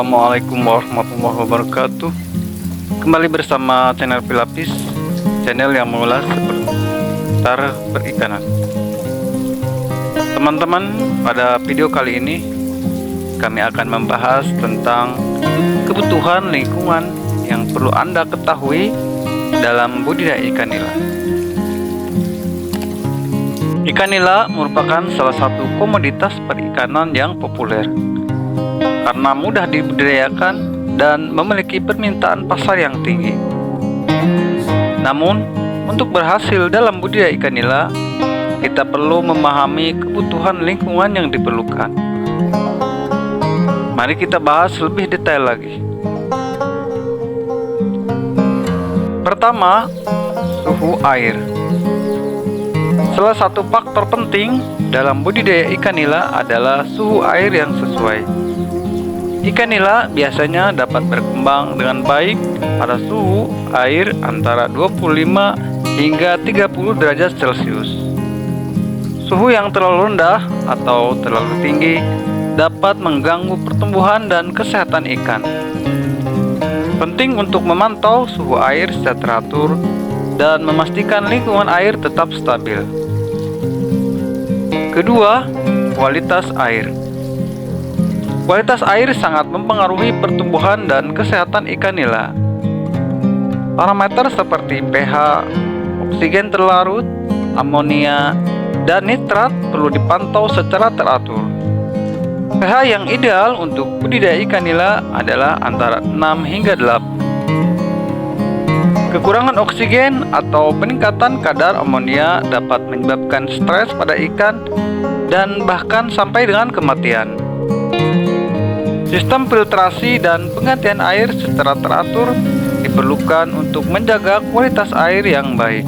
Assalamualaikum warahmatullahi wabarakatuh. Kembali bersama channel Pilapis, channel yang mengulas seputar perikanan. Teman-teman, pada video kali ini kami akan membahas tentang kebutuhan lingkungan yang perlu Anda ketahui dalam budidaya ikan nila. Ikan nila merupakan salah satu komoditas perikanan yang populer karena mudah dibudidayakan dan memiliki permintaan pasar yang tinggi. Namun, untuk berhasil dalam budidaya ikan nila, kita perlu memahami kebutuhan lingkungan yang diperlukan. Mari kita bahas lebih detail lagi. Pertama, suhu air. Salah satu faktor penting dalam budidaya ikan nila adalah suhu air yang sesuai. Ikan nila biasanya dapat berkembang dengan baik pada suhu air antara 25 hingga 30 derajat Celcius. Suhu yang terlalu rendah atau terlalu tinggi dapat mengganggu pertumbuhan dan kesehatan ikan. Penting untuk memantau suhu air secara teratur dan memastikan lingkungan air tetap stabil. Kedua, kualitas air. Kualitas air sangat mempengaruhi pertumbuhan dan kesehatan ikan nila. Parameter seperti pH, oksigen terlarut, amonia, dan nitrat perlu dipantau secara teratur. pH yang ideal untuk budidaya ikan nila adalah antara 6 hingga 8. Kekurangan oksigen atau peningkatan kadar amonia dapat menyebabkan stres pada ikan dan bahkan sampai dengan kematian. Sistem filtrasi dan penggantian air secara teratur diperlukan untuk menjaga kualitas air yang baik.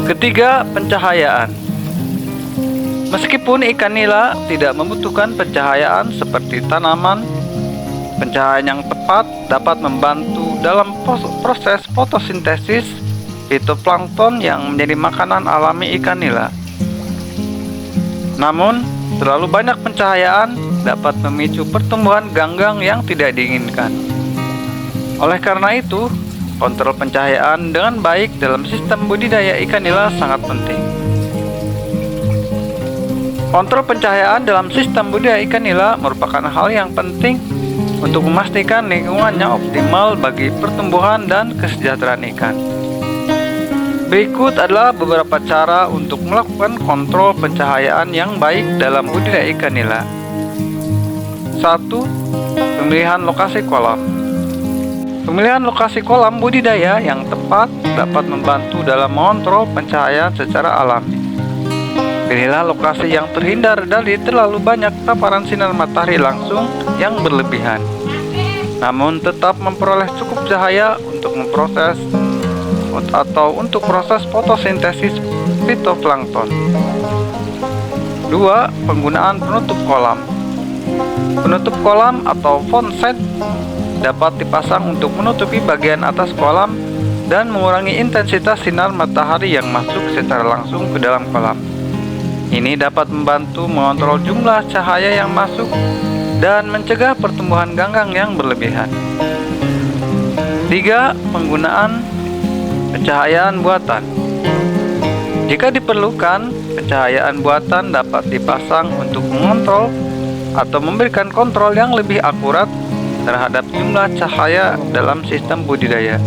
Ketiga, pencahayaan. Meskipun ikan nila tidak membutuhkan pencahayaan seperti tanaman, pencahayaan yang tepat dapat membantu dalam proses fotosintesis fitoplankton yang menjadi makanan alami ikan nila. Namun, terlalu banyak pencahayaan dapat memicu pertumbuhan ganggang yang tidak diinginkan. Oleh karena itu, kontrol pencahayaan dengan baik dalam sistem budidaya ikan nila sangat penting. Kontrol pencahayaan dalam sistem budidaya ikan nila merupakan hal yang penting untuk memastikan lingkungannya optimal bagi pertumbuhan dan kesejahteraan ikan. Berikut adalah beberapa cara untuk melakukan kontrol pencahayaan yang baik dalam budidaya ikan nila. 1. Pemilihan lokasi kolam. Pemilihan lokasi kolam budidaya yang tepat dapat membantu dalam mengontrol pencahayaan secara alami. Pilihlah lokasi yang terhindar dari terlalu banyak paparan sinar matahari langsung yang berlebihan, namun tetap memperoleh cukup cahaya untuk memproses atau untuk proses fotosintesis fitoplankton. 2. Penggunaan penutup kolam. Penutup kolam atau fauncet dapat dipasang untuk menutupi bagian atas kolam dan mengurangi intensitas sinar matahari yang masuk secara langsung ke dalam kolam. Ini dapat membantu mengontrol jumlah cahaya yang masuk dan mencegah pertumbuhan ganggang yang berlebihan. 3. Penggunaan pencahayaan buatan. Jika diperlukan, pencahayaan buatan dapat dipasang untuk mengontrol atau memberikan kontrol yang lebih akurat terhadap jumlah cahaya dalam sistem budidaya.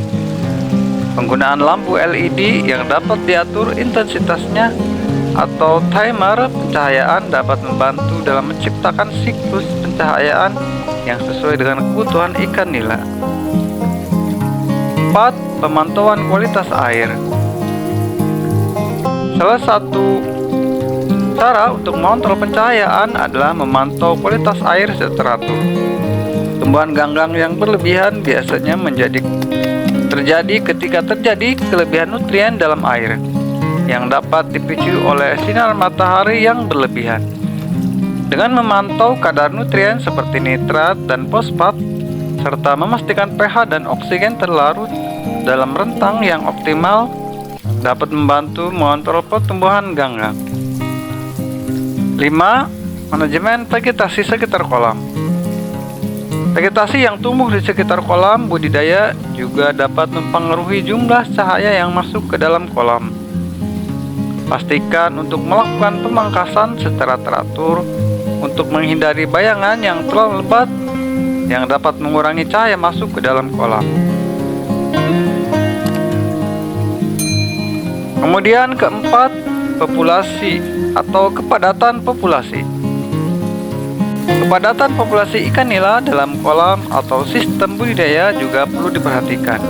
Penggunaan lampu LED yang dapat diatur intensitasnya atau timer pencahayaan dapat membantu dalam menciptakan siklus pencahayaan yang sesuai dengan kebutuhan ikan nila. 4. Pemantauan kualitas air. Salah satu cara untuk mengontrol pencahayaan adalah memantau kualitas air secara teratur. Tumbuhan ganggang yang berlebihan biasanya terjadi ketika terjadi kelebihan nutrien dalam air yang dapat dipicu oleh sinar matahari yang berlebihan. Dengan memantau kadar nutrien seperti nitrat dan fosfat serta memastikan pH dan oksigen terlarut dalam rentang yang optimal dapat membantu mengontrol pertumbuhan ganggang. 5. Manajemen vegetasi sekitar kolam. Vegetasi yang tumbuh di sekitar kolam budidaya juga dapat mempengaruhi jumlah cahaya yang masuk ke dalam kolam. Pastikan untuk melakukan pemangkasan secara teratur untuk menghindari bayangan yang terlalu lebat yang dapat mengurangi cahaya masuk ke dalam kolam. Kemudian keempat, populasi atau kepadatan populasi. Kepadatan populasi ikan nila dalam kolam atau sistem budidaya juga perlu diperhatikan.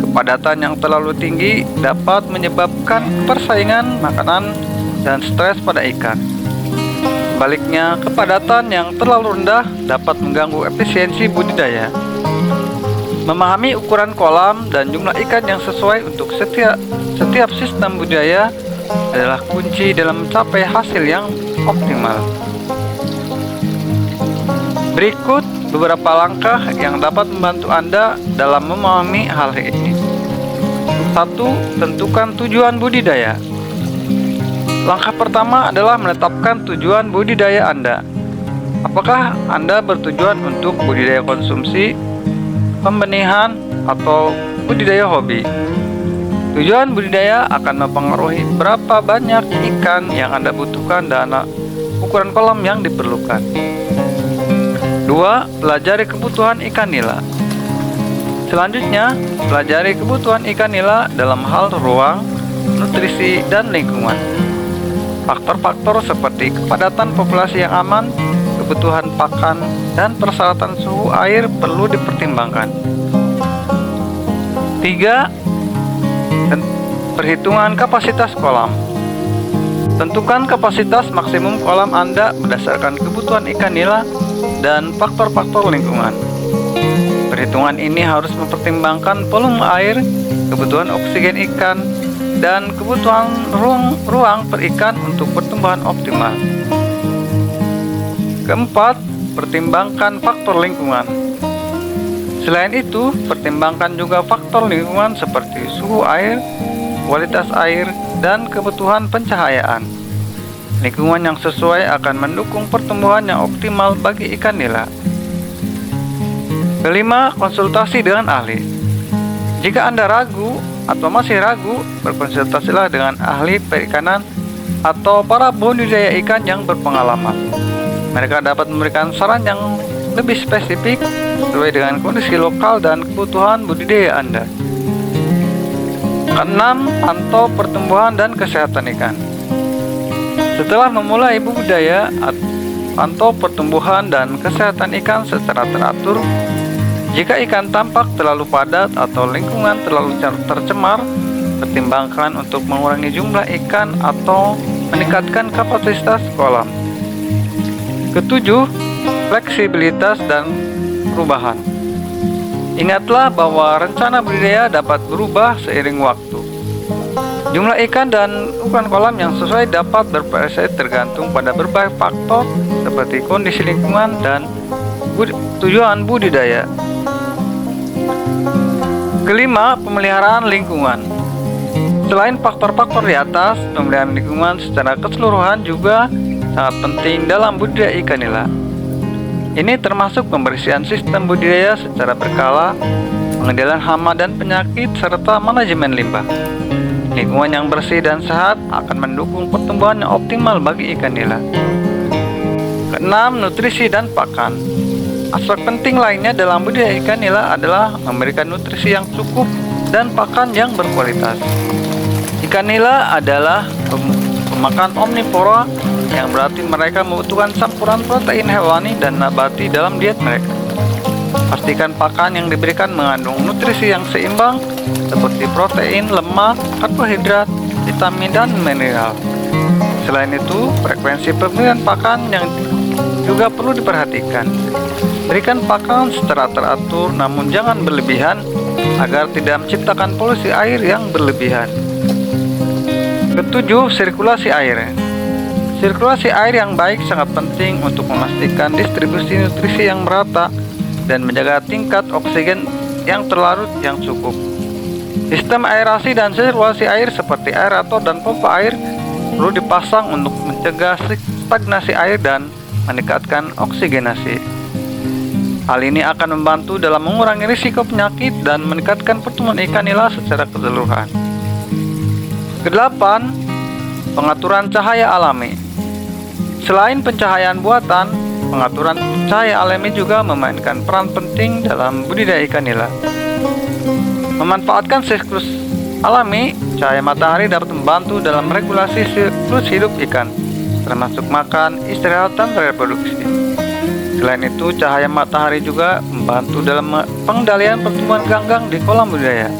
Kepadatan yang terlalu tinggi dapat menyebabkan persaingan makanan dan stres pada ikan. Sebaliknya, kepadatan yang terlalu rendah dapat mengganggu efisiensi budidaya. Memahami ukuran kolam dan jumlah ikan yang sesuai untuk setiap sistem budidaya adalah kunci dalam mencapai hasil yang optimal. Berikut beberapa langkah yang dapat membantu Anda dalam memahami hal ini. 1. Tentukan tujuan budidaya. Langkah pertama adalah menetapkan tujuan budidaya Anda. Apakah Anda bertujuan untuk budidaya konsumsi, pembenihan, atau budidaya hobi? Tujuan budidaya akan mempengaruhi berapa banyak ikan yang Anda butuhkan dan ukuran kolam yang diperlukan. 2. Pelajari kebutuhan ikan nila. Selanjutnya, pelajari kebutuhan ikan nila dalam hal ruang, nutrisi, dan lingkungan. Faktor-faktor seperti kepadatan populasi yang aman, kebutuhan pakan, dan persyaratan suhu air perlu dipertimbangkan. 3. Perhitungan kapasitas kolam. Tentukan kapasitas maksimum kolam Anda berdasarkan kebutuhan ikan nila dan faktor-faktor lingkungan. Perhitungan ini harus mempertimbangkan volume air, kebutuhan oksigen ikan, dan kebutuhan ruang per ikan untuk pertumbuhan optimal. Keempat, pertimbangkan faktor lingkungan. Selain itu, pertimbangkan juga faktor lingkungan seperti suhu air, kualitas air, dan kebutuhan pencahayaan. Lingkungan yang sesuai akan mendukung pertumbuhan yang optimal bagi ikan nila. Kelima, konsultasi dengan ahli. Jika Anda ragu atau masih ragu, berkonsultasilah dengan ahli perikanan atau para budidaya ikan yang berpengalaman. Mereka dapat memberikan saran yang lebih spesifik sesuai dengan kondisi lokal dan kebutuhan budidaya Anda. Keenam, pantau pertumbuhan dan kesehatan ikan. Setelah memulai budidaya, pantau pertumbuhan dan kesehatan ikan secara teratur. Jika ikan tampak terlalu padat atau lingkungan terlalu tercemar, pertimbangkan untuk mengurangi jumlah ikan atau meningkatkan kapasitas kolam. Ketujuh, fleksibilitas dan perubahan. Ingatlah bahwa rencana budidaya dapat berubah seiring waktu. Jumlah ikan dan ukuran kolam yang sesuai dapat bervariasi tergantung pada berbagai faktor seperti kondisi lingkungan dan tujuan budidaya. Kelima, pemeliharaan lingkungan. Selain faktor-faktor di atas, pemeliharaan lingkungan secara keseluruhan juga sangat penting dalam budidaya ikan nila. Ini termasuk pembersihan sistem budidaya secara berkala, pengendalian hama dan penyakit, serta manajemen limbah. Lingkungan yang bersih dan sehat akan mendukung pertumbuhan yang optimal bagi ikan nila. Keenam, nutrisi dan pakan. Aspek penting lainnya dalam budidaya ikan nila adalah memberikan nutrisi yang cukup dan pakan yang berkualitas. Ikan nila adalah pemakan omnivora, yang berarti mereka membutuhkan campuran protein hewani dan nabati dalam diet mereka. Pastikan pakan yang diberikan mengandung nutrisi yang seimbang seperti protein, lemak, karbohidrat, vitamin, dan mineral. Selain itu, frekuensi pemberian pakan yang juga perlu diperhatikan. Berikan pakan secara teratur namun jangan berlebihan agar tidak menciptakan polusi air yang berlebihan. Ketujuh, sirkulasi air. Sirkulasi air yang baik sangat penting untuk memastikan distribusi nutrisi yang merata dan menjaga tingkat oksigen yang terlarut yang cukup. Sistem aerasi dan sirkulasi air seperti aerator dan pompa air perlu dipasang untuk mencegah stagnasi air dan meningkatkan oksigenasi. Hal ini akan membantu dalam mengurangi risiko penyakit dan meningkatkan pertumbuhan ikan nila secara keseluruhan. Kedelapan, pengaturan cahaya alami. Selain pencahayaan buatan, pengaturan cahaya alami juga memainkan peran penting dalam budidaya ikan nila. Memanfaatkan siklus alami, cahaya matahari dapat membantu dalam regulasi siklus hidup ikan, termasuk makan, istirahat, dan reproduksi. Selain itu, cahaya matahari juga membantu dalam pengendalian pertumbuhan ganggang di kolam budidaya.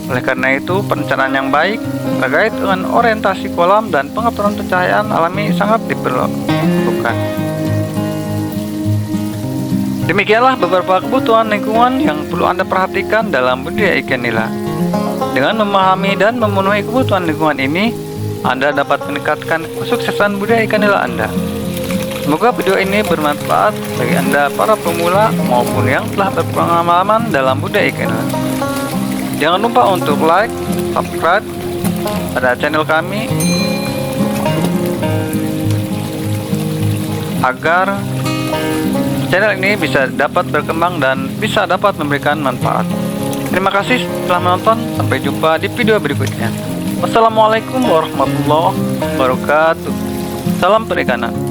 Oleh karena itu, perencanaan yang baik terkait dengan orientasi kolam dan pengaturan pencahayaan alami sangat diperlukan. Demikianlah beberapa kebutuhan lingkungan yang perlu Anda perhatikan dalam budidaya ikan nila. Dengan memahami dan memenuhi kebutuhan lingkungan ini, Anda dapat meningkatkan kesuksesan budidaya ikan nila Anda. Semoga video ini bermanfaat bagi Anda para pemula maupun yang telah berpengalaman dalam budidaya ikan nila. Jangan lupa untuk like, subscribe pada channel kami agar channel ini bisa dapat berkembang dan bisa dapat memberikan manfaat. Terima kasih telah menonton. Sampai jumpa di video berikutnya. Wassalamualaikum warahmatullahi wabarakatuh. Salam perikanan.